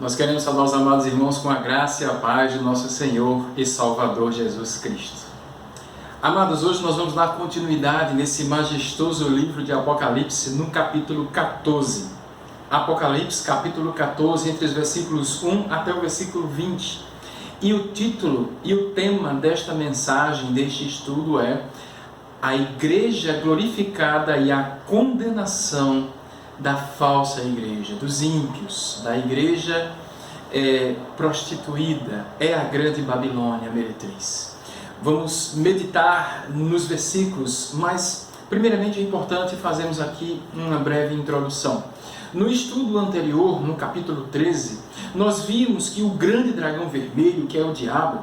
Nós queremos saudar os amados irmãos com a graça e a paz de nosso Senhor e Salvador Jesus Cristo. Amados, hoje nós vamos dar continuidade nesse majestoso livro de Apocalipse, no capítulo 14. Apocalipse, capítulo 14, entre os versículos 1 até o versículo 20. E o título e o tema desta mensagem, deste estudo é a Igreja Glorificada e a Condenação da falsa igreja, dos ímpios, da igreja prostituída, é a grande Babilônia meretriz. Vamos meditar nos versículos, mas primeiramente é importante fazermos aqui uma breve introdução. No estudo anterior, no capítulo 13, nós vimos que o grande dragão vermelho, que é o diabo,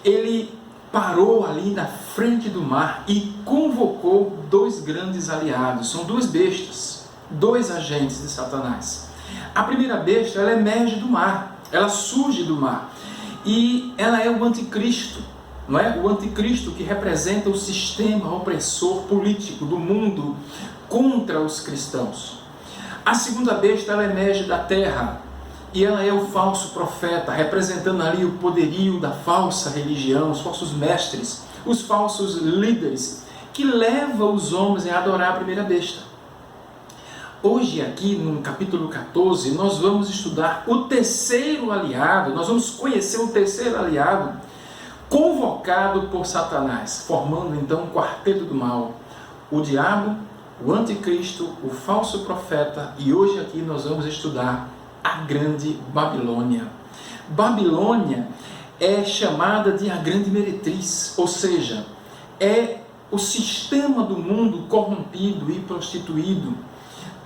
ele parou ali na frente do mar e convocou dois grandes aliados, são duas bestas, dois agentes de Satanás. A primeira besta, ela emerge do mar, ela surge do mar e ela é o anticristo, não é? O anticristo que representa o sistema opressor político do mundo contra os cristãos. A segunda besta, ela emerge da terra e ela é o falso profeta, representando ali o poderio da falsa religião, os falsos mestres, os falsos líderes, que levam os homens a adorar a primeira besta. Hoje aqui no capítulo 14 nós vamos estudar o terceiro aliado, nós vamos conhecer o terceiro aliado convocado por Satanás, formando então um quarteto do mal, o diabo, o anticristo, o falso profeta, e hoje aqui nós vamos estudar a grande Babilônia. Babilônia é chamada de a grande meretriz, ou seja, é o sistema do mundo corrompido e prostituído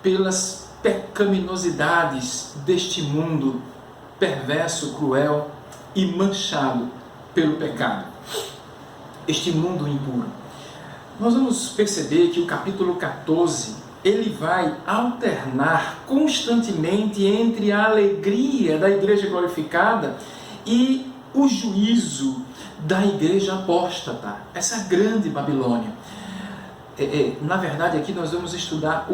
pelas pecaminosidades deste mundo perverso, cruel e manchado pelo pecado. Este mundo impuro. Nós vamos perceber que o capítulo 14, ele vai alternar constantemente entre a alegria da igreja glorificada e o juízo da igreja apóstata, essa grande Babilônia. Na verdade, aqui nós vamos estudar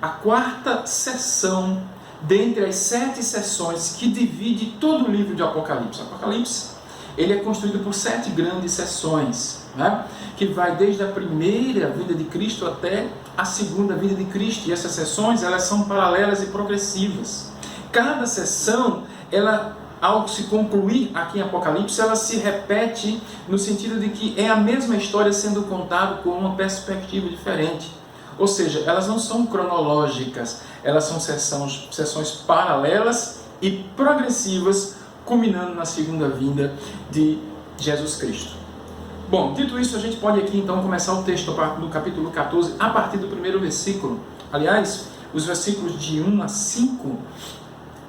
a quarta sessão dentre as 7 sessões que divide todo o livro de Apocalipse. Apocalipse, ele é construído por 7 grandes sessões, né? Que vai desde a primeira vinda de Cristo até a segunda vinda de Cristo. E essas sessões, elas são paralelas e progressivas. Cada sessão, ela, ao se concluir aqui em Apocalipse, ela se repete no sentido de que é a mesma história sendo contada com uma perspectiva diferente. Ou seja, elas não são cronológicas, elas são sessões paralelas e progressivas, culminando na segunda vinda de Jesus Cristo. Bom, dito isso, a gente pode aqui então começar o texto no capítulo 14, a partir do primeiro versículo. Aliás, os versículos de 1 a 5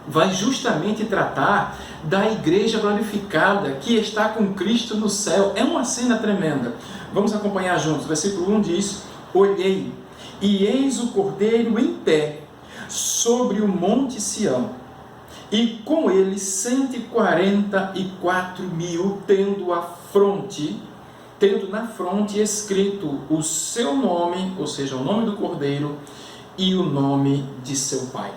vai justamente tratar da igreja glorificada que está com Cristo no céu. É uma cena tremenda. Vamos acompanhar juntos. Versículo 1 diz: olhei, e eis o Cordeiro em pé sobre o monte Sião, e com ele 144.000, tendo na fronte escrito o seu nome, ou seja, o nome do Cordeiro e o nome de seu Pai.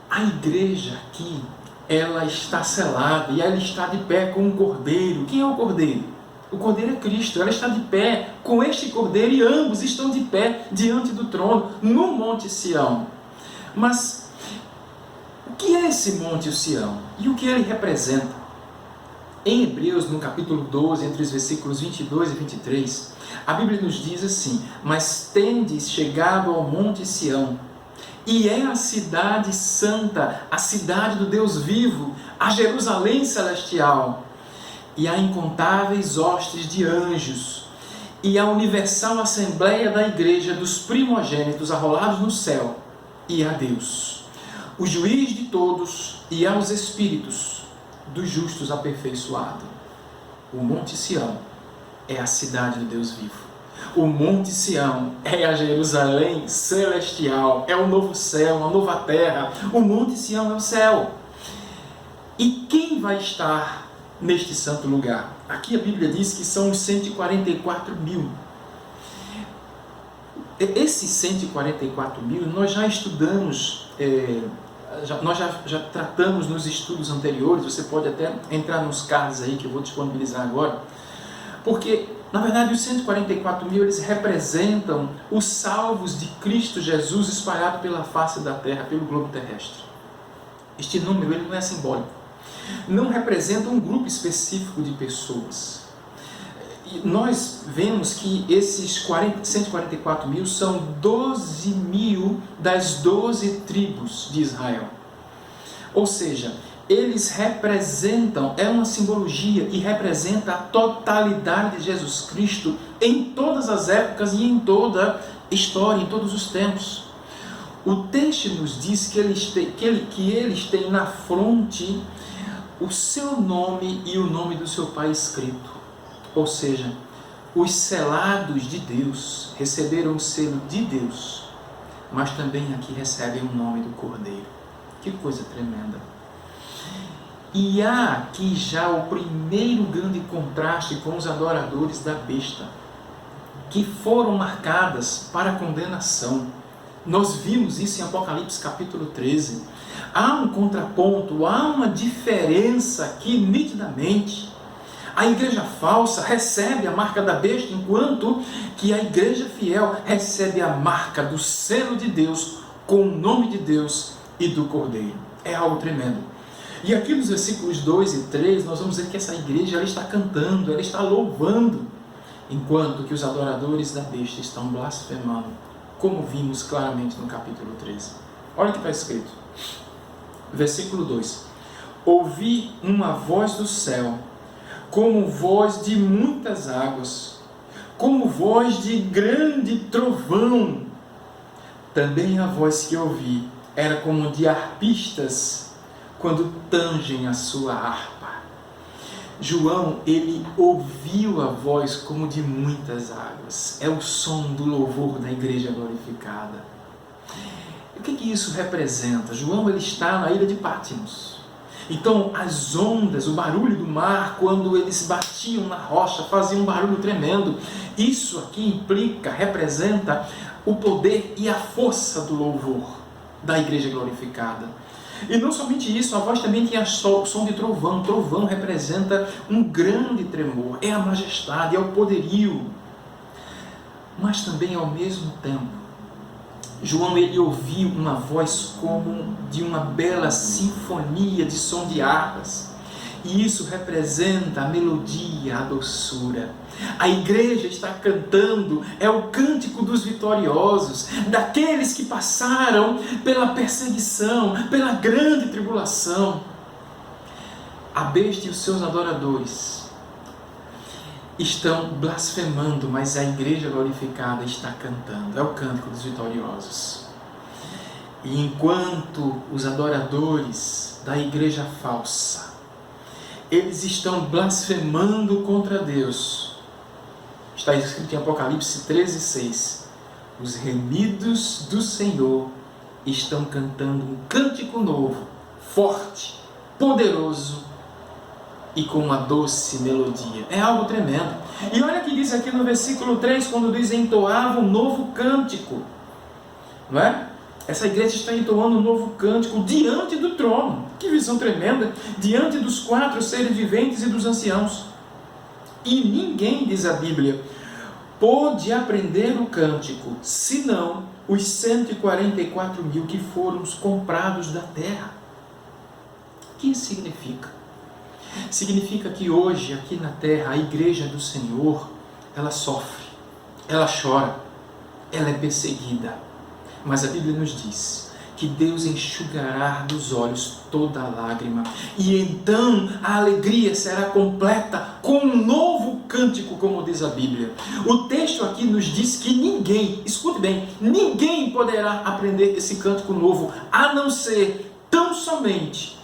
A igreja aqui, ela está selada e ela está de pé com o Cordeiro. Quem é o Cordeiro? O Cordeiro é Cristo. Ela está de pé com este Cordeiro e ambos estão de pé diante do trono no Monte Sião. Mas o que é esse Monte Sião? E o que ele representa? Em Hebreus, no capítulo 12, entre os versículos 22 e 23, a Bíblia nos diz assim: mas tendes chegado ao Monte Sião, e é a cidade santa, a cidade do Deus vivo, a Jerusalém celestial, e há incontáveis hostes de anjos, e a universal assembleia da igreja dos primogênitos arrolados no céu, e a Deus, o juiz de todos, e aos espíritos dos justos aperfeiçoado. O Monte Sião é a cidade do Deus vivo. O Monte Sião é a Jerusalém celestial, é o novo céu, a nova terra. O Monte Sião é o céu. E quem vai estar neste santo lugar? Aqui a Bíblia diz que são os 144.000. Esses 144.000 nós já estudamos nós já tratamos nos estudos anteriores, você pode até entrar nos cards aí que eu vou disponibilizar agora, porque, na verdade, os 144 mil, eles representam os salvos de Cristo Jesus espalhados pela face da terra, pelo globo terrestre. Este número, ele não é simbólico. Não representa um grupo específico de pessoas. E nós vemos que esses 144 mil são 12 mil das 12 tribos de Israel. Ou seja, eles representam, é uma simbologia e representa a totalidade de Jesus Cristo em todas as épocas e em toda a história, em todos os tempos. O texto nos diz que eles têm na fronte o seu nome e o nome do seu pai escrito. Ou seja, os selados de Deus receberam o selo de Deus, mas também aqui recebem o nome do Cordeiro. Que coisa tremenda! E há aqui já o primeiro grande contraste com os adoradores da besta, que foram marcadas para a condenação. Nós vimos isso em Apocalipse capítulo 13. Há um contraponto, há uma diferença aqui nitidamente. A igreja falsa recebe a marca da besta, enquanto que a igreja fiel recebe a marca do selo de Deus, com o nome de Deus e do Cordeiro. É algo tremendo. E aqui nos versículos 2 e 3, nós vamos ver que essa igreja ela está cantando, ela está louvando, enquanto que os adoradores da besta estão blasfemando, como vimos claramente no capítulo 13. Olha o que está escrito. Versículo 2. Ouvi uma voz do céu, como voz de muitas águas, como voz de grande trovão. Também a voz que ouvi era como de arpistas, quando tangem a sua harpa. João, ele ouviu a voz como de muitas águas. É o som do louvor da igreja glorificada. O que isso representa? João, ele está na ilha de Patmos. Então, as ondas, o barulho do mar, quando eles batiam na rocha, faziam um barulho tremendo. Isso aqui implica, representa o poder e a força do louvor da igreja glorificada. E não somente isso, a voz também tinha som de trovão. O trovão representa um grande tremor, é a majestade, é o poderio. Mas também, ao mesmo tempo, João, ele ouviu uma voz como de uma bela sinfonia de som de harpas. E isso representa a melodia, a doçura. A igreja está cantando, é o cântico dos vitoriosos, daqueles que passaram pela perseguição, pela grande tribulação. A besta e os seus adoradores estão blasfemando, mas a igreja glorificada está cantando, é o cântico dos vitoriosos. E enquanto os adoradores da igreja falsa, eles estão blasfemando contra Deus, está escrito em Apocalipse 13:6, os remidos do Senhor estão cantando um cântico novo, forte, poderoso e com uma doce melodia. É algo tremendo. E olha o que diz aqui no versículo 3, quando diz: entoava um novo cântico. Não é? Essa igreja está entoando um novo cântico diante do trono. Que visão tremenda! Diante dos 4 seres viventes e dos anciãos. E ninguém, diz a Bíblia, pôde aprender o cântico, senão os 144 mil que foram os comprados da terra. O que isso significa? Significa que hoje, aqui na terra, a igreja do Senhor, ela sofre, ela chora, ela é perseguida. Mas a Bíblia nos diz que Deus enxugará dos olhos toda a lágrima, e então a alegria será completa com um novo cântico, como diz a Bíblia. O texto aqui nos diz que ninguém, escute bem, ninguém poderá aprender esse cântico novo, a não ser tão somente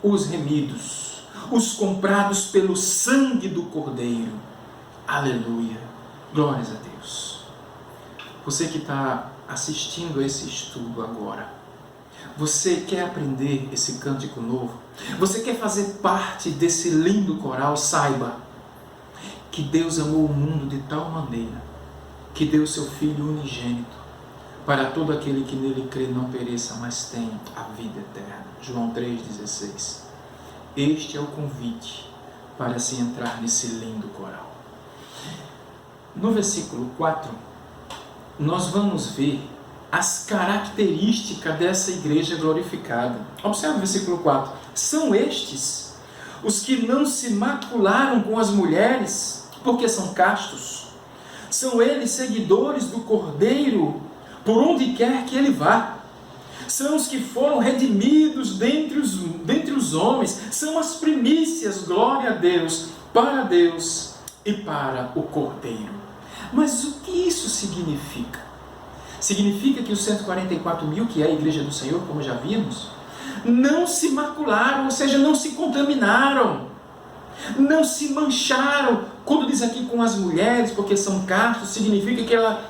os remidos, os comprados pelo sangue do Cordeiro. Aleluia, glórias a Deus. Você que está assistindo a esse estudo agora, você quer aprender esse cântico novo? Você quer fazer parte desse lindo coral? Saiba que Deus amou o mundo de tal maneira que deu seu Filho unigênito, para todo aquele que nele crê não pereça, mas tenha a vida eterna. João 3,16. Este é o convite para se entrar nesse lindo coral. No versículo 4, nós vamos ver as características dessa igreja glorificada. Observe o versículo 4. São estes os que não se macularam com as mulheres, porque são castos. São eles seguidores do Cordeiro, por onde quer que ele vá. São os que foram redimidos dentre os homens. São as primícias, glória a Deus e para o Cordeiro. Mas o que isso significa? Significa que os 144 mil, que é a igreja do Senhor, como já vimos, não se macularam, ou seja, não se contaminaram, não se mancharam. Quando diz aqui com as mulheres, porque são castos, significa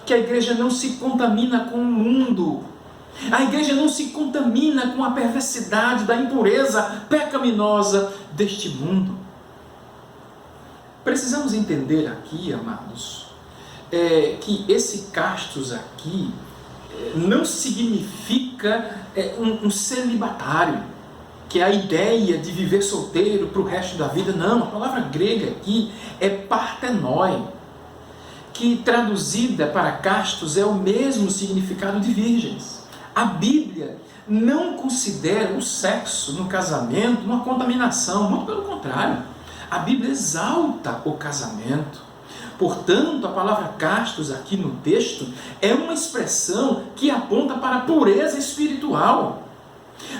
que a igreja não se contamina com o mundo. A igreja não se contamina com a perversidade da impureza pecaminosa deste mundo. Precisamos entender aqui, amados, que esse castos aqui não significa um celibatário, que é a ideia de viver solteiro para o resto da vida. Não, a palavra grega aqui é partenoi, que traduzida para castos é o mesmo significado de virgens. A Bíblia não considera o sexo no casamento uma contaminação, muito pelo contrário. A Bíblia exalta o casamento. Portanto, a palavra castos aqui no texto é uma expressão que aponta para a pureza espiritual.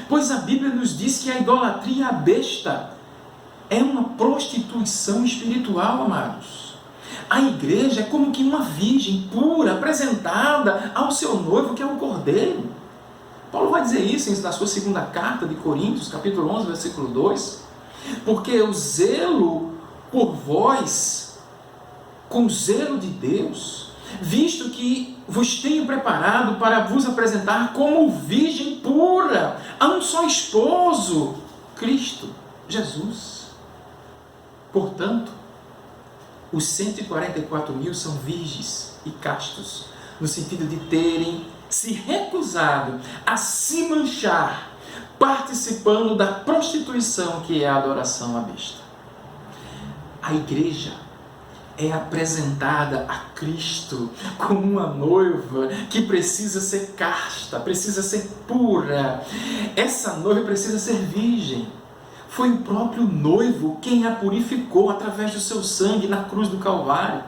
Pois a Bíblia nos diz que a idolatria besta é uma prostituição espiritual, amados. A igreja é como que uma virgem pura, apresentada ao seu noivo, que é o Cordeiro. Paulo vai dizer isso na sua segunda carta de Coríntios, capítulo 11, versículo 2. Porque o zelo por vós, com o zelo de Deus, visto que vos tenho preparado para vos apresentar como virgem pura, a um só esposo, Cristo Jesus. Portanto, os 144 mil são virgens e castos, no sentido de terem se recusado a se manchar, participando da prostituição que é a adoração à besta. A igreja é apresentada a Cristo como uma noiva que precisa ser casta, precisa ser pura. Essa noiva precisa ser virgem. Foi o próprio noivo quem a purificou através do seu sangue na cruz do Calvário,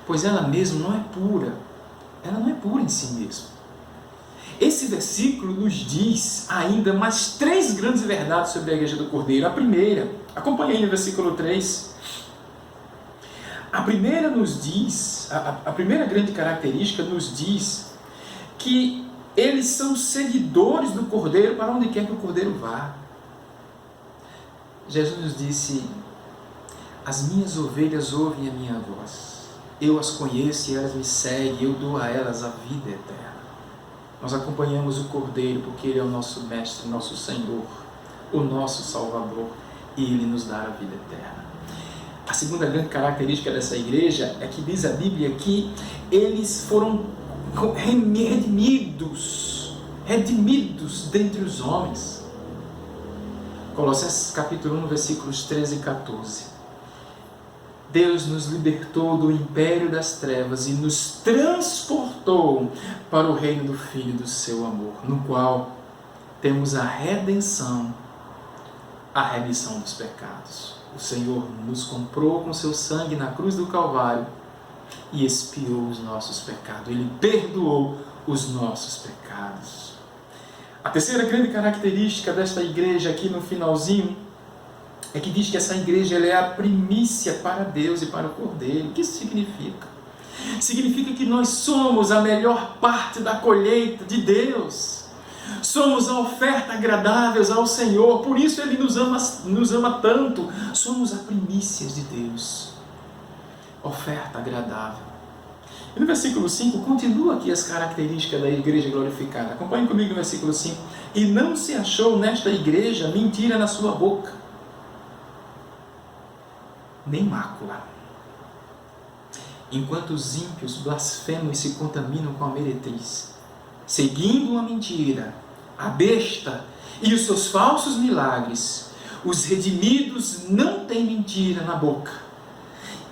pois ela mesma não é pura. Ela não é pura em si mesma. Esse versículo nos diz ainda mais 3 grandes verdades sobre a igreja do Cordeiro. A primeira, acompanhe aí no versículo 3. A primeira nos diz, a primeira grande característica nos diz que eles são seguidores do Cordeiro para onde quer que o Cordeiro vá. Jesus nos disse: as minhas ovelhas ouvem a minha voz, eu as conheço e elas me seguem, eu dou a elas a vida eterna. Nós acompanhamos o Cordeiro porque Ele é o nosso Mestre, nosso Senhor, o nosso Salvador, e Ele nos dá a vida eterna. A segunda grande característica dessa igreja é que diz a Bíblia que eles foram redimidos dentre os homens. Colossenses capítulo 1, versículos 13 e 14. Deus nos libertou do império das trevas e nos transportou para o reino do Filho do seu amor, no qual temos a remissão dos pecados. O Senhor nos comprou com seu sangue na cruz do Calvário e expiou os nossos pecados. Ele perdoou os nossos pecados. A terceira grande característica desta igreja aqui no finalzinho é que diz que essa igreja ela é a primícia para Deus e para o Cordeiro. O que isso significa? Significa que nós somos a melhor parte da colheita de Deus. Somos a oferta agradável ao Senhor, por isso Ele nos ama tanto. Somos a primícia de Deus, oferta agradável. E no versículo 5, continua aqui as características da igreja glorificada. Acompanhe comigo no versículo 5. E não se achou nesta igreja mentira na sua boca, nem mácula. Enquanto os ímpios blasfemam e se contaminam com a meretriz, seguindo uma mentira, a besta e os seus falsos milagres, os redimidos não têm mentira na boca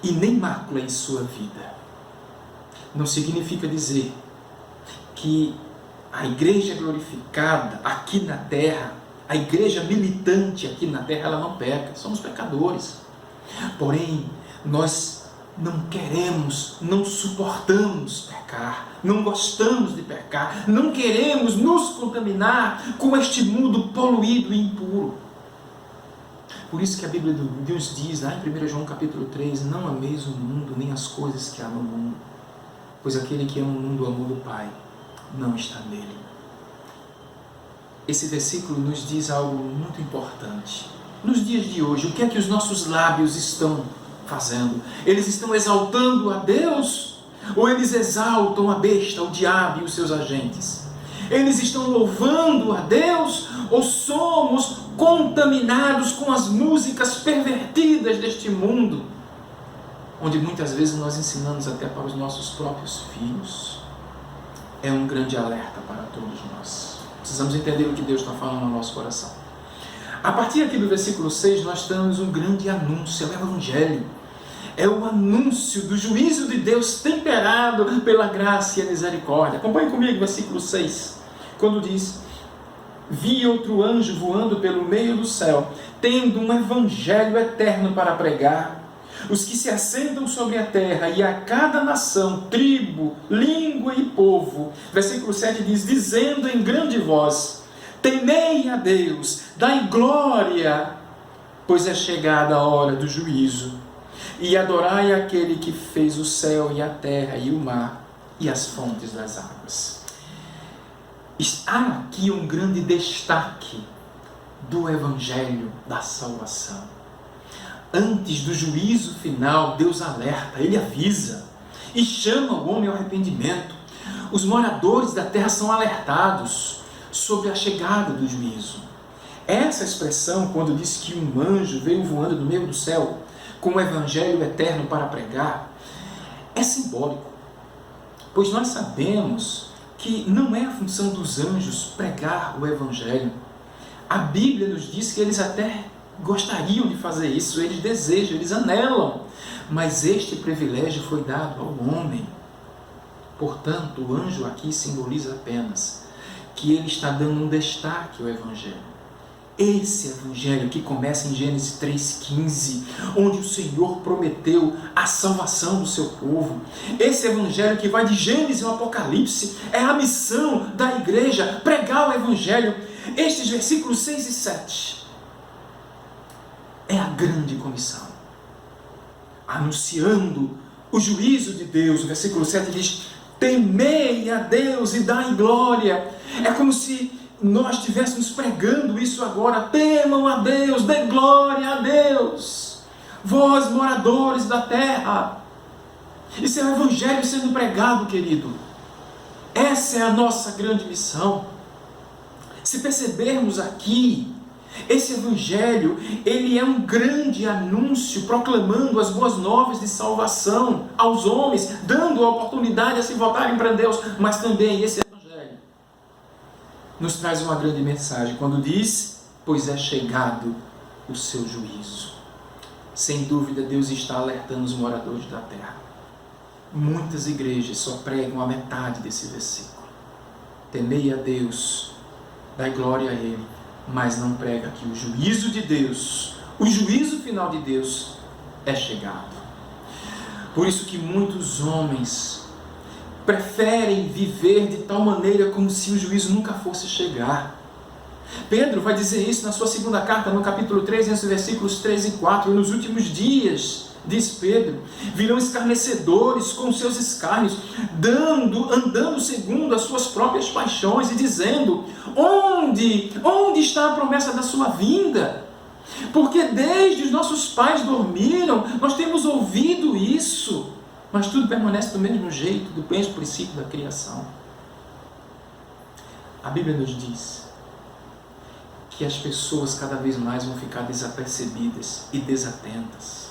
e nem mácula em sua vida. Não significa dizer que a igreja glorificada aqui na terra, a igreja militante aqui na terra, ela não peca. Somos pecadores. Porém, nós não queremos, não suportamos pecar, não gostamos de pecar, não queremos nos contaminar com este mundo poluído e impuro. Por isso que a Bíblia de Deus diz, lá em 1 João capítulo 3, não ameis o mundo, nem as coisas que há no mundo, pois aquele que ama o mundo, o amor do Pai não está nele. Esse versículo nos diz algo muito importante. Nos dias de hoje, o que é que os nossos lábios estão fazendo? Eles estão exaltando a Deus? Ou eles exaltam a besta, o diabo e os seus agentes? Eles estão louvando a Deus? Ou somos contaminados com as músicas pervertidas deste mundo, onde muitas vezes nós ensinamos até para os nossos próprios filhos? É um grande alerta para todos nós. Precisamos entender o que Deus está falando no nosso coração. A partir aqui do versículo 6, nós temos um grande anúncio, é o Evangelho. É o anúncio do juízo de Deus temperado pela graça e a misericórdia. Acompanhe comigo o versículo 6, quando diz: vi outro anjo voando pelo meio do céu, tendo um evangelho eterno para pregar, os que se assentam sobre a terra, e a cada nação, tribo, língua e povo. Versículo 7 diz: dizendo em grande voz: temei a Deus, dai glória, pois é chegada a hora do juízo, e adorai aquele que fez o céu e a terra e o mar e as fontes das águas. Há aqui um grande destaque do Evangelho da salvação. Antes do juízo final, Deus alerta, Ele avisa e chama o homem ao arrependimento. Os moradores da terra são alertados sobre a chegada do juízo. Essa expressão, quando diz que um anjo veio voando do meio do céu com o evangelho eterno para pregar, é simbólico, pois nós sabemos que não é a função dos anjos pregar o evangelho. A Bíblia nos diz que eles até gostariam de fazer isso, eles desejam, eles anelam, mas este privilégio foi dado ao homem. Portanto, o anjo aqui simboliza apenas que ele está dando um destaque ao evangelho. Esse evangelho que começa em Gênesis 3,15, onde o Senhor prometeu a salvação do seu povo. Esse evangelho que vai de Gênesis ao Apocalipse é a missão da igreja, pregar o evangelho. Estes versículos 6 e 7 é a grande comissão, anunciando o juízo de Deus. O versículo 7 diz: temei a Deus e dai glória. É como se nós estivéssemos pregando isso agora. Temam a Deus, dê glória a Deus, vós moradores da terra. Isso é o evangelho sendo pregado, querido. Essa é a nossa grande missão. Se percebermos aqui, esse evangelho, ele é um grande anúncio, proclamando as boas novas de salvação aos homens, dando a oportunidade a se voltarem para Deus. Mas também esse evangelho nos traz uma grande mensagem, quando diz: pois é chegado o seu juízo. Sem dúvida, Deus está alertando os moradores da terra. Muitas igrejas só pregam a metade desse versículo. Temei a Deus, dai glória a Ele, mas não prega que o juízo de Deus, o juízo final de Deus é chegado. Por isso que muitos homens preferem viver de tal maneira como se o juízo nunca fosse chegar. Pedro vai dizer isso na sua segunda carta, no capítulo 3, nos versículos 3 e 4. Nos últimos dias, diz Pedro, virão escarnecedores com seus escárnios, andando segundo as suas próprias paixões e dizendo: onde está a promessa da sua vinda? Porque desde os nossos pais dormiram, nós temos ouvido isso, mas tudo permanece do mesmo jeito, do mesmo princípio da criação. A Bíblia nos diz que as pessoas cada vez mais vão ficar desapercebidas e desatentas.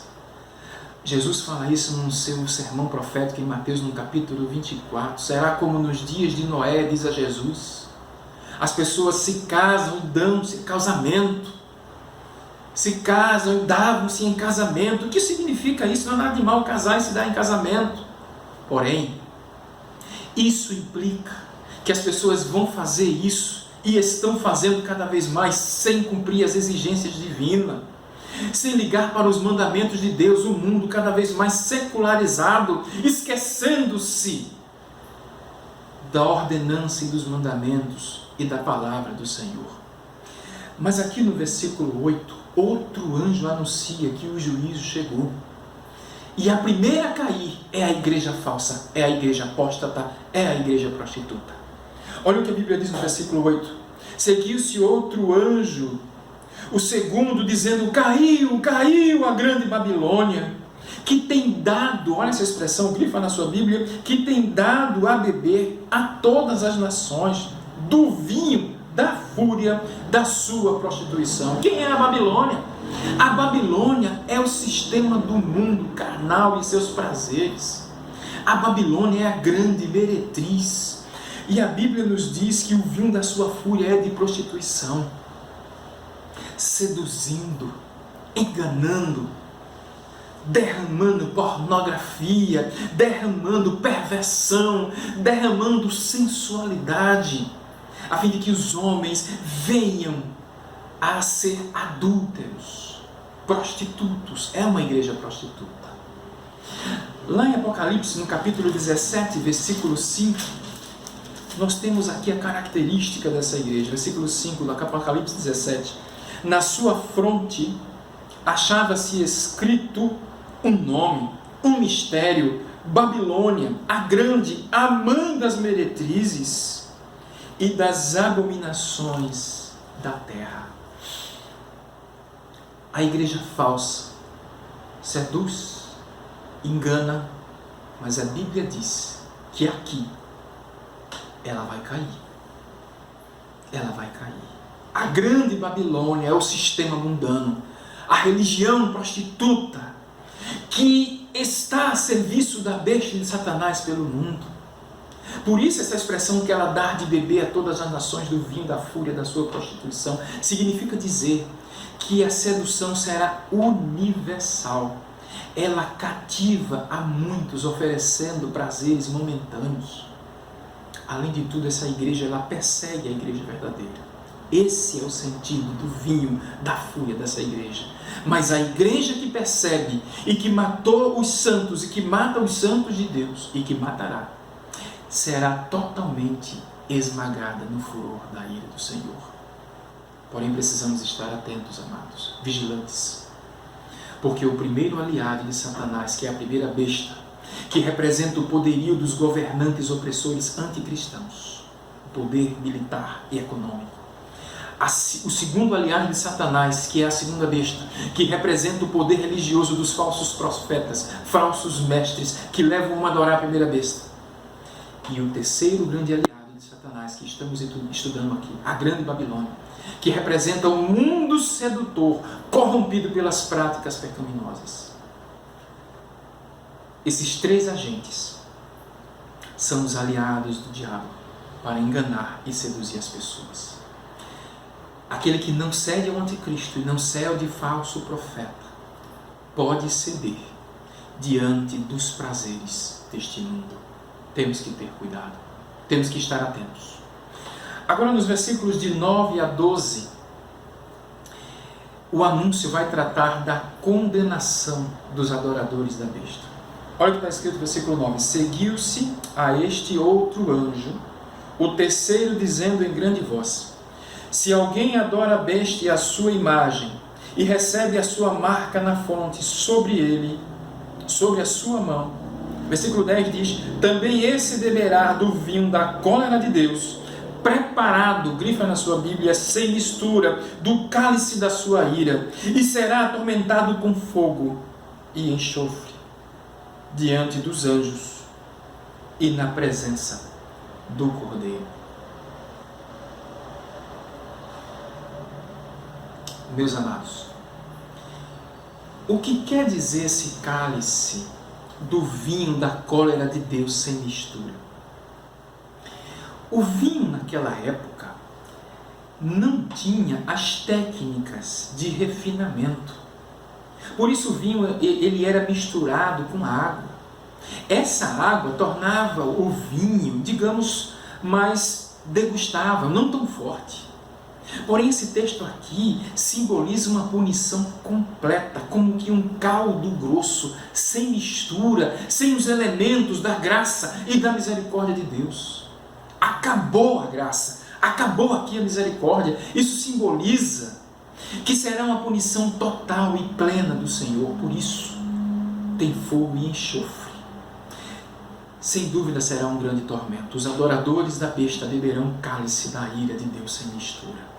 Jesus fala isso no seu sermão profético em Mateus, no capítulo 24. Será como nos dias de Noé, diz a Jesus. As pessoas se casam e dão-se em casamento. Se casam e davam-se em casamento. O que significa isso? Não é nada de mal casar e se dar em casamento. Porém, isso implica que as pessoas vão fazer isso e estão fazendo cada vez mais sem cumprir as exigências divinas, sem ligar para os mandamentos de Deus, o mundo cada vez mais secularizado, esquecendo-se da ordenança e dos mandamentos e da palavra do Senhor. Mas aqui no versículo 8, outro anjo anuncia que o juízo chegou. E a primeira a cair é a igreja falsa, é a igreja apóstata, é a igreja prostituta. Olha o que a Bíblia diz no versículo 8. Seguiu-se outro anjo, o segundo, dizendo: caiu, caiu a grande Babilônia, que tem dado, olha essa expressão, grifa na sua Bíblia, que tem dado a beber a todas as nações do vinho da fúria da sua prostituição. Quem é a Babilônia? A Babilônia é o sistema do mundo carnal e seus prazeres. A Babilônia é a grande meretriz. E a Bíblia nos diz que o vinho da sua fúria é de prostituição, seduzindo, enganando, derramando pornografia, derramando perversão, derramando sensualidade, a fim de que os homens venham a ser adúlteros, prostitutos. É uma igreja prostituta. Lá em Apocalipse, no capítulo 17, versículo 5, nós temos aqui a característica dessa igreja. Versículo 5 do Apocalipse 17. Na sua fronte achava-se escrito um nome, um mistério: Babilônia, a grande, a mãe das meretrizes e das abominações da terra. A igreja falsa seduz, engana, mas a Bíblia diz que aqui ela vai cair. Ela vai cair. A grande Babilônia é o sistema mundano, a religião prostituta, que está a serviço da besta de Satanás pelo mundo. Por isso essa expressão que ela dá de beber a todas as nações do vinho da fúria da sua prostituição, significa dizer que a sedução será universal. Ela cativa a muitos, oferecendo prazeres momentâneos. Além de tudo, essa igreja, ela persegue a igreja verdadeira. Esse é o sentido do vinho da fúria dessa igreja. Mas a igreja que percebe e que matou os santos e que mata os santos de Deus e que matará, será totalmente esmagada no furor da ira do Senhor. Porém, precisamos estar atentos, amados, vigilantes. Porque o primeiro aliado de Satanás, que é a primeira besta, que representa o poderio dos governantes opressores anticristãos, o poder militar e econômico. O segundo aliado de Satanás, que é a segunda besta, que representa o poder religioso dos falsos profetas, falsos mestres, que levam a adorar a primeira besta. E o terceiro grande aliado de Satanás, que estamos estudando aqui, a grande Babilônia, que representa o mundo sedutor, corrompido pelas práticas pecaminosas. Esses três agentes são os aliados do diabo para enganar e seduzir as pessoas. Aquele que não cede ao anticristo e não cede de falso profeta pode ceder diante dos prazeres deste mundo. Temos que ter cuidado, temos que estar atentos. Agora, nos versículos de 9 a 12, o anúncio vai tratar da condenação dos adoradores da besta. Olha o que está escrito no versículo 9. Seguiu-se a este outro anjo, o terceiro, dizendo em grande voz: se alguém adora a besta e a sua imagem, e recebe a sua marca na fronte sobre ele, sobre a sua mão. Versículo 10 diz: também esse beberá do vinho da cólera de Deus, preparado, grifa na sua Bíblia, sem mistura, do cálice da sua ira, e será atormentado com fogo e enxofre, diante dos anjos e na presença do Cordeiro. Meus amados, O que quer dizer esse cálice do vinho da cólera de Deus sem mistura? O vinho naquela época não tinha as técnicas de refinamento. Por isso o vinho ele era misturado com água. Essa água tornava o vinho, digamos, mais degustável, não tão forte. Porém, esse texto aqui simboliza uma punição completa, como que um caldo grosso, sem mistura, sem os elementos da graça e da misericórdia de Deus. Acabou a graça, acabou aqui a misericórdia. Isso simboliza que será uma punição total e plena do Senhor. Por isso, tem fogo e enxofre. Sem dúvida será um grande tormento. Os adoradores da besta beberão o cálice da ira de Deus sem mistura.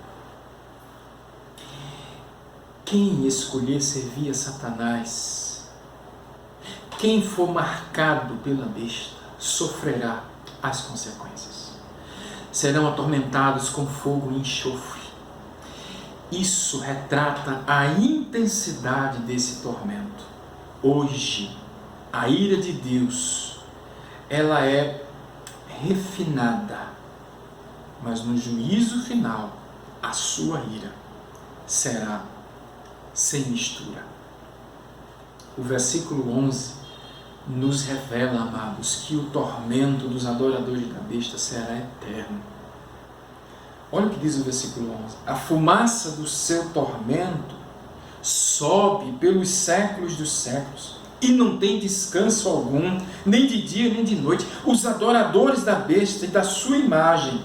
Quem escolher servir a Satanás, quem for marcado pela besta, sofrerá as consequências. Serão atormentados com fogo e enxofre. Isso retrata a intensidade desse tormento. Hoje, a ira de Deus, ela é refinada, mas no juízo final, a sua ira será sem mistura. O versículo 11 nos revela, amados, que o tormento dos adoradores da besta será eterno. Olha o que diz o versículo 11. A fumaça do seu tormento sobe pelos séculos dos séculos e não tem descanso algum, nem de dia nem de noite. Os adoradores da besta e da sua imagem,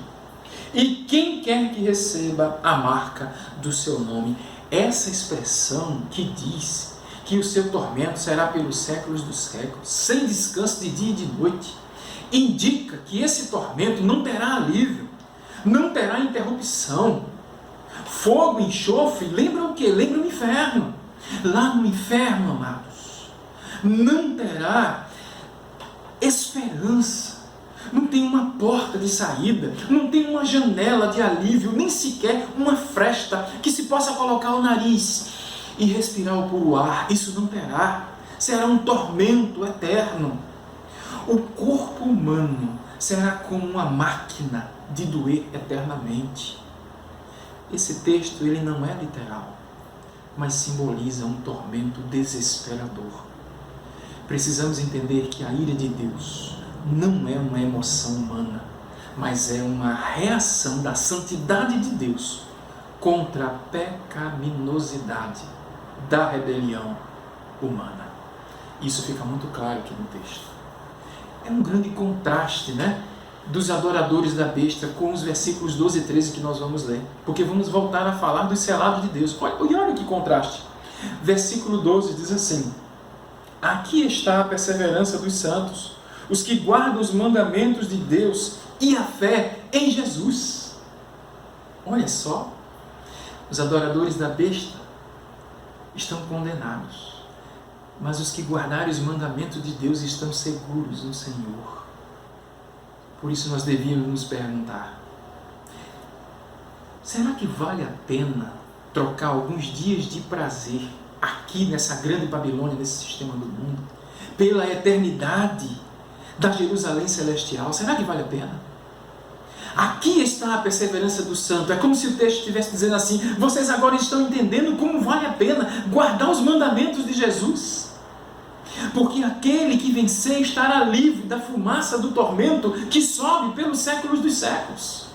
e quem quer que receba a marca do seu nome. Essa expressão que diz que o seu tormento será pelos séculos dos séculos, sem descanso de dia e de noite, indica que esse tormento não terá alívio, não terá interrupção. Fogo e enxofre, lembra o quê? Lembra o inferno. Lá no inferno, amados, não terá esperança. Não tem uma porta de saída, não tem uma janela de alívio, nem sequer uma fresta que se possa colocar o nariz e respirar o puro ar. Isso não terá. Será um tormento eterno. O corpo humano será como uma máquina de doer eternamente. Esse texto ele não é literal, mas simboliza um tormento desesperador. Precisamos entender que a ira de Deus não é uma emoção humana, mas é uma reação da santidade de Deus contra a pecaminosidade da rebelião humana. Isso fica muito claro aqui no texto. É um grande contraste, né, dos adoradores da besta com os versículos 12 e 13 que nós vamos ler, porque vamos voltar a falar dos selados de Deus. Olha que contraste. Versículo 12 diz assim: aqui está a perseverança dos santos, os que guardam os mandamentos de Deus e a fé em Jesus. Olha só, os adoradores da besta estão condenados, mas os que guardarem os mandamentos de Deus estão seguros no Senhor. Por isso nós devíamos nos perguntar: será que vale a pena trocar alguns dias de prazer aqui nessa grande Babilônia, nesse sistema do mundo, pela eternidade da Jerusalém celestial? Será que vale a pena? Aqui está a perseverança do santo. É como se o texto estivesse dizendo assim: vocês agora estão entendendo como vale a pena guardar os mandamentos de Jesus, porque aquele que vencer estará livre da fumaça do tormento que sobe pelos séculos dos séculos.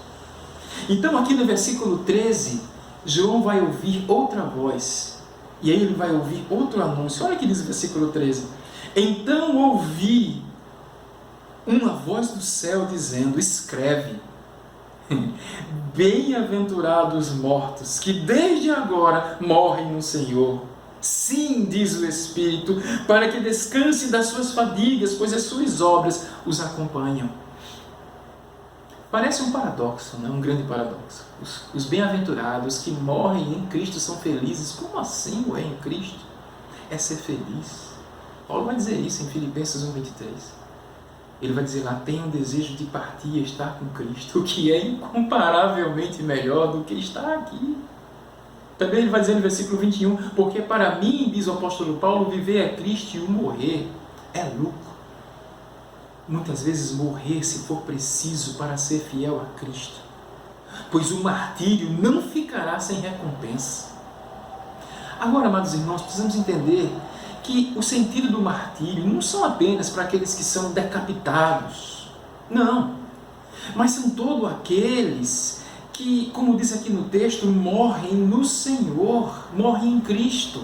Então aqui no versículo 13, João vai ouvir outra voz, e aí ele vai ouvir outro anúncio. Olha o que diz o versículo 13: então ouvi uma voz do céu dizendo: escreve, bem-aventurados os mortos que desde agora morrem no Senhor. Sim, diz o Espírito, para que descanse das suas fadigas, pois as suas obras os acompanham. Parece um paradoxo, né? Um grande paradoxo. Os bem-aventurados que morrem em Cristo são felizes. Como assim morrer em Cristo? É ser feliz. Paulo vai dizer isso em Filipenses 1:23. Ele vai dizer lá: tenho um desejo de partir e estar com Cristo, o que é incomparavelmente melhor do que estar aqui. Também ele vai dizer no versículo 21, porque para mim, diz o apóstolo Paulo, viver é Cristo e o morrer é lucro. Muitas vezes morrer, se for preciso, para ser fiel a Cristo, pois o martírio não ficará sem recompensa. Agora, amados irmãos, precisamos entender que o sentido do martírio não são apenas para aqueles que são decapitados, não, mas são todos aqueles que, como diz aqui no texto, morrem no Senhor, morrem em Cristo,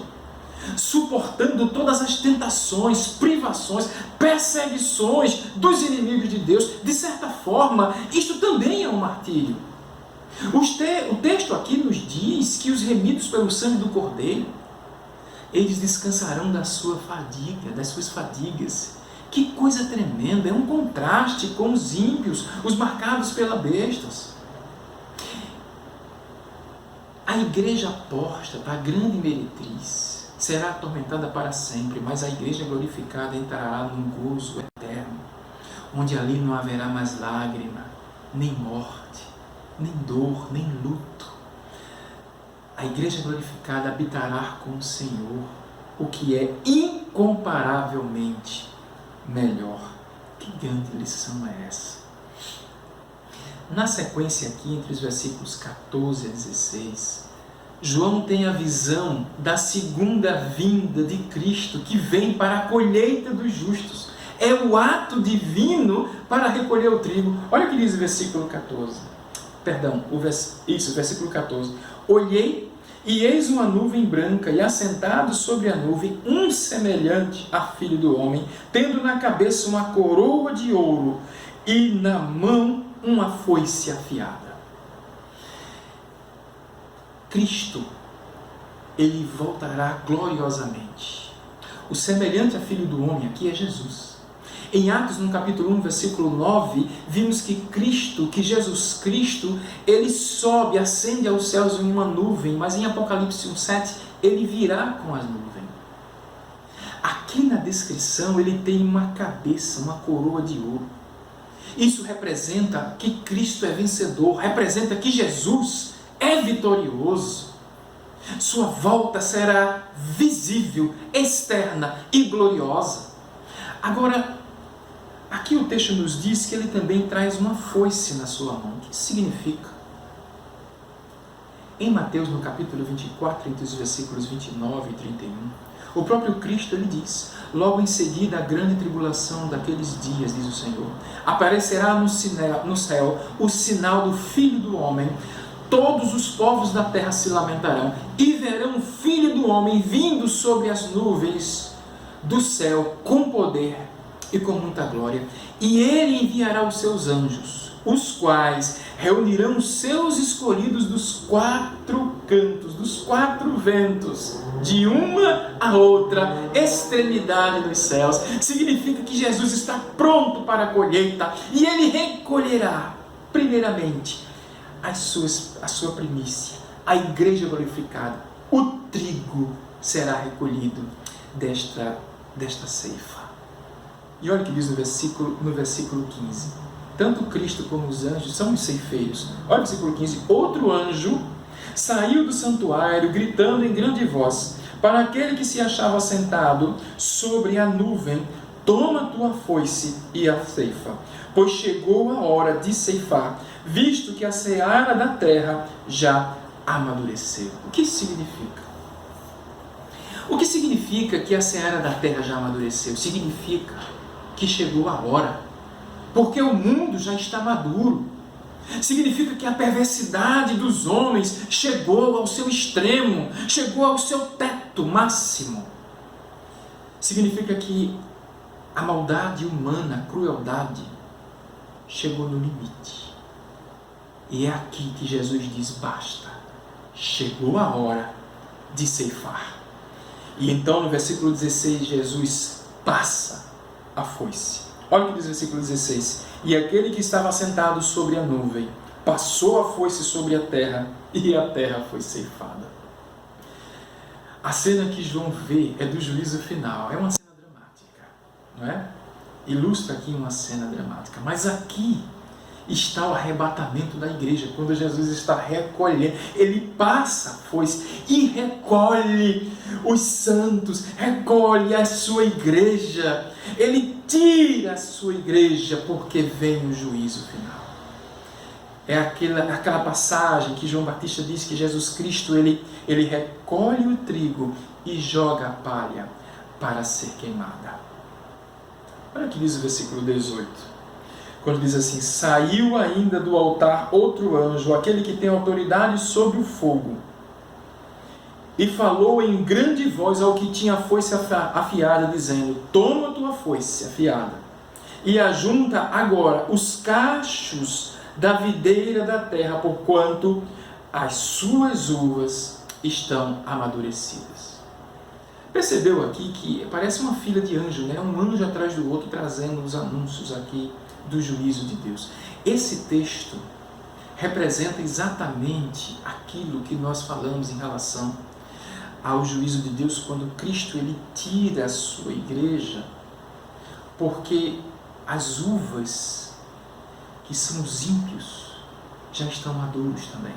suportando todas as tentações, privações, perseguições dos inimigos de Deus. De certa forma, isto também é um martírio. O texto aqui nos diz que os remidos pelo sangue do Cordeiro, eles descansarão da sua fadiga, das suas fadigas. Que coisa tremenda, é um contraste com os ímpios, os marcados pela bestas. A igreja apóstata, a grande meretriz, será atormentada para sempre, mas a igreja glorificada entrará num gozo eterno, onde ali não haverá mais lágrima, nem morte, nem dor, nem luto. A igreja glorificada habitará com o Senhor, o que é incomparavelmente melhor. Que grande lição é essa? Na sequência aqui, entre os versículos 14 a 16, João tem a visão da segunda vinda de Cristo, que vem para a colheita dos justos. É o ato divino para recolher o trigo. Olha o que diz o versículo 14. Perdão, o versículo 14. Olhei, e eis uma nuvem branca, e assentado sobre a nuvem, um semelhante a filho do homem, tendo na cabeça uma coroa de ouro, e na mão uma foice afiada. Cristo, ele voltará gloriosamente. O semelhante a filho do homem aqui é Jesus. Em Atos, no capítulo 1, versículo 9, vimos que Jesus Cristo, ele sobe, ascende aos céus em uma nuvem, mas em Apocalipse 1,7, ele virá com as nuvens. Aqui na descrição, ele tem uma cabeça, uma coroa de ouro. Isso representa que Cristo é vencedor, representa que Jesus é vitorioso. Sua volta será visível, externa e gloriosa. Agora, aqui o texto nos diz que ele também traz uma foice na sua mão. O que isso significa? Em Mateus, no capítulo 24, entre os versículos 29 e 31, o próprio Cristo ele diz: logo em seguida a grande tribulação daqueles dias, diz o Senhor, aparecerá no céu o sinal do Filho do Homem. Todos os povos da terra se lamentarão e verão o Filho do Homem vindo sobre as nuvens do céu com poder e com muita glória. E ele enviará os seus anjos, os quais reunirão os seus escolhidos dos quatro cantos, dos quatro ventos, de uma a outra extremidade dos céus. Significa que Jesus está pronto para a colheita e ele recolherá, primeiramente, a sua primícia, a igreja glorificada. O trigo será recolhido desta ceifa. E olha o que diz no versículo 15. Tanto Cristo como os anjos são os ceifeiros. Olha o versículo 15. Outro anjo saiu do santuário, gritando em grande voz, para aquele que se achava sentado sobre a nuvem: toma tua foice e a ceifa, pois chegou a hora de ceifar, visto que a seara da terra já amadureceu. O que isso significa? O que significa que a seara da terra já amadureceu? Significa que chegou a hora, porque o mundo já está maduro. Significa que a perversidade dos homens chegou ao seu extremo, chegou ao seu teto máximo. Significa que a maldade humana, a crueldade, chegou no limite. E é aqui que Jesus diz: basta, chegou a hora de ceifar. E então no versículo 16 Jesus passa a foice. Olha o que diz o versículo 16: e aquele que estava sentado sobre a nuvem passou a foice sobre a terra, e a terra foi ceifada. A cena que João vê é do juízo final. É uma cena dramática, não é? Ilustra aqui uma cena dramática. Mas aqui está o arrebatamento da igreja, quando Jesus está recolhendo, ele passa a foice e recolhe os santos, recolhe a sua igreja, ele tira a sua igreja, porque vem o juízo final. É aquela passagem que João Batista diz que Jesus Cristo, ele recolhe o trigo e joga a palha para ser queimada. Olha o que diz o versículo 18. Quando diz assim: saiu ainda do altar outro anjo, aquele que tem autoridade sobre o fogo, e falou em grande voz ao que tinha a foice afiada, dizendo: toma a tua foice afiada, e ajunta agora os cachos da videira da terra, porquanto as suas uvas estão amadurecidas. Percebeu aqui que parece uma fila de anjos, né? Um anjo atrás do outro trazendo os anúncios aqui do juízo de Deus. Esse texto representa exatamente aquilo que nós falamos em relação ao juízo de Deus, quando Cristo ele tira a sua igreja, porque as uvas, que são os ímpios, já estão maduros também.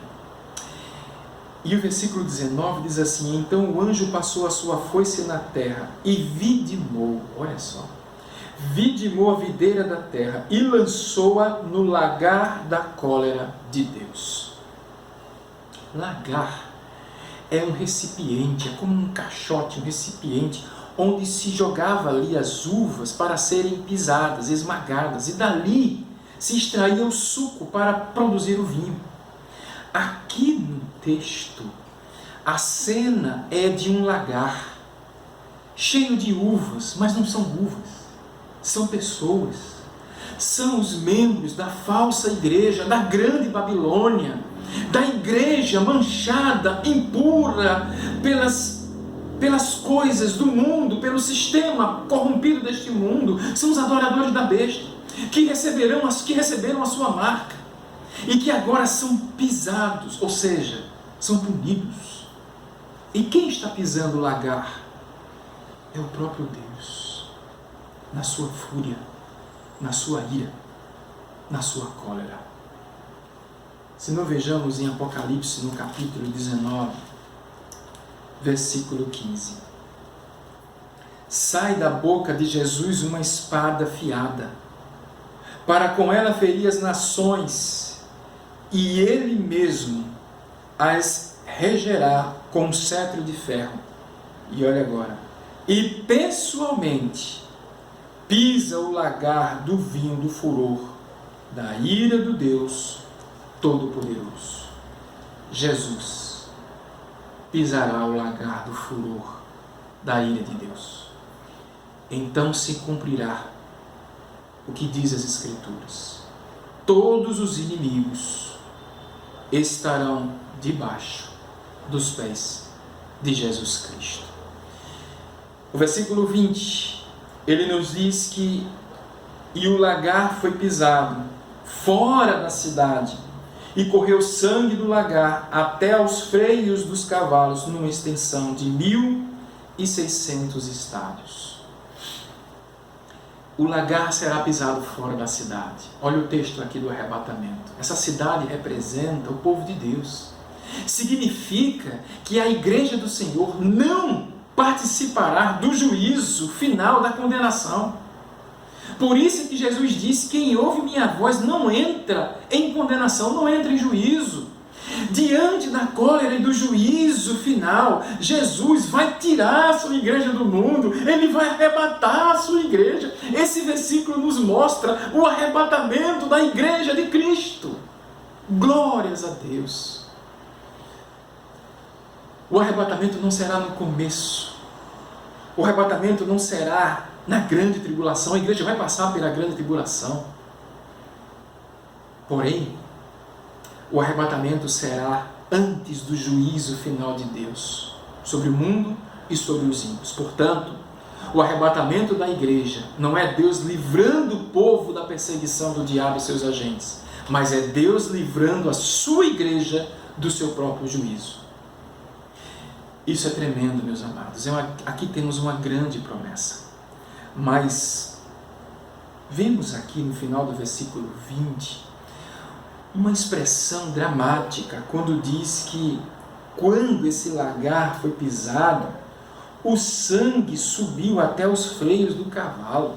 E o versículo 19 diz assim: então o anjo passou a sua foice na terra e vidimou, olha só, vidimou a videira da terra e lançou-a no lagar da cólera de Deus. Lagar é um recipiente, é como um caixote, um recipiente onde se jogava ali as uvas para serem pisadas, esmagadas, e dali se extraía o suco para produzir o vinho. Aqui no texto, a cena é de um lagar cheio de uvas, mas não são uvas, são pessoas, são os membros da falsa igreja, da grande Babilônia, da igreja manchada, impura pelas coisas do mundo, pelo sistema corrompido deste mundo. São os adoradores da besta, que receberam a sua marca e que agora são pisados, ou seja, são punidos. E quem está pisando o lagar? É o próprio Deus, na sua fúria, na sua ira, na sua cólera. Se não vejamos em Apocalipse, no capítulo 19, versículo 15. Sai da boca de Jesus uma espada afiada, para com ela ferir as nações, e ele mesmo as regerá com um cetro de ferro. E olha agora, e pessoalmente pisa o lagar do vinho do furor, da ira do Deus Todo-Poderoso. Jesus pisará o lagar do furor da ira de Deus. Então se cumprirá o que diz as Escrituras: todos os inimigos estarão debaixo dos pés de Jesus Cristo. O versículo 20, ele nos diz que e o lagar foi pisado fora da cidade, e correu sangue do lagar até aos freios dos cavalos, numa extensão de 1.600 estádios. O lagar será pisado fora da cidade. Olha o texto aqui do arrebatamento. Essa cidade representa o povo de Deus. Significa que a igreja do Senhor não participará do juízo final da condenação. Por isso que Jesus disse: quem ouve minha voz não entra em condenação, não entra em juízo. Diante da cólera e do juízo final, Jesus vai tirar a sua igreja do mundo, ele vai arrebatar a sua igreja. Esse versículo nos mostra o arrebatamento da igreja de Cristo. Glórias a Deus. O arrebatamento não será no começo, o arrebatamento não será na grande tribulação. A igreja vai passar pela grande tribulação. Porém, o arrebatamento será antes do juízo final de Deus sobre o mundo e sobre os ímpios. Portanto, o arrebatamento da igreja não é Deus livrando o povo da perseguição do diabo e seus agentes, mas é Deus livrando a sua igreja do seu próprio juízo. Isso é tremendo, meus amados. Aqui temos uma grande promessa. Mas vemos aqui no final do versículo 20 uma expressão dramática quando diz que quando esse lagar foi pisado, o sangue subiu até os freios do cavalo,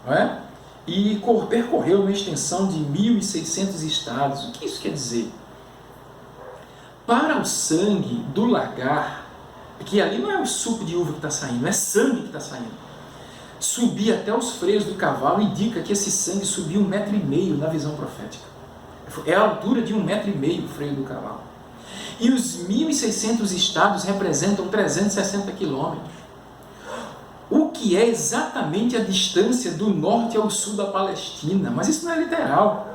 não é? E percorreu uma extensão de 1.600 estados. O que isso quer dizer? Para o sangue do lagar, que ali não é o suco de uva que está saindo, é sangue que está saindo, subir até os freios do cavalo indica que esse sangue subiu 1,5 metro na visão profética. É a altura de 1,5 metro o freio do cavalo. E os 1.600 estados representam 360 quilômetros. O que é exatamente a distância do norte ao sul da Palestina. Mas isso não é literal.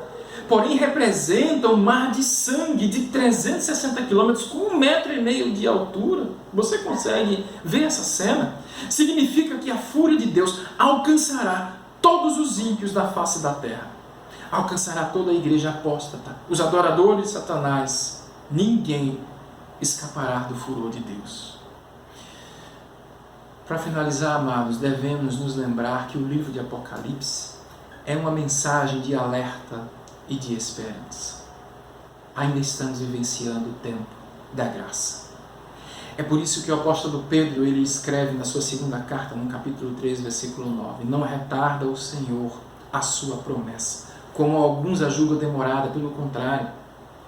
Porém, representa um mar de sangue de 360 quilômetros com 1,5 metro de altura. Você consegue ver essa cena? Significa que a fúria de Deus alcançará todos os ímpios da face da terra. Alcançará toda a igreja apóstata, os adoradores de Satanás. Ninguém escapará do furor de Deus. Para finalizar, amados, devemos nos lembrar que o livro de Apocalipse é uma mensagem de alerta e de esperança. Ainda estamos vivenciando o tempo da graça. É por isso que o apóstolo Pedro ele escreve na sua segunda carta, no capítulo 3, versículo 9: não retarda o Senhor a sua promessa, como alguns a julgam demorada, pelo contrário,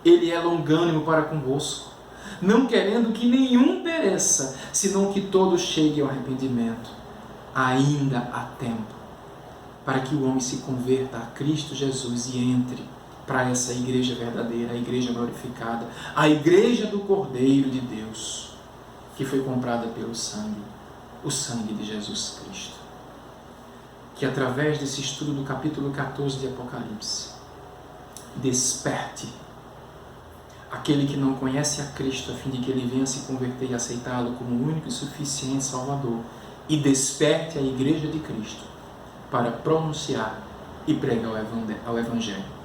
ele é longânimo para convosco, não querendo que nenhum pereça, senão que todos cheguem ao arrependimento. Ainda há tempo para que o homem se converta a Cristo Jesus e entre para essa igreja verdadeira, a igreja glorificada, a igreja do Cordeiro de Deus, que foi comprada pelo sangue, o sangue de Jesus Cristo. Que através desse estudo do capítulo 14 de Apocalipse, desperte aquele que não conhece a Cristo, a fim de que ele venha se converter e aceitá-lo como o único e suficiente Salvador, e desperte a igreja de Cristo para pronunciar e pregar o Evangelho.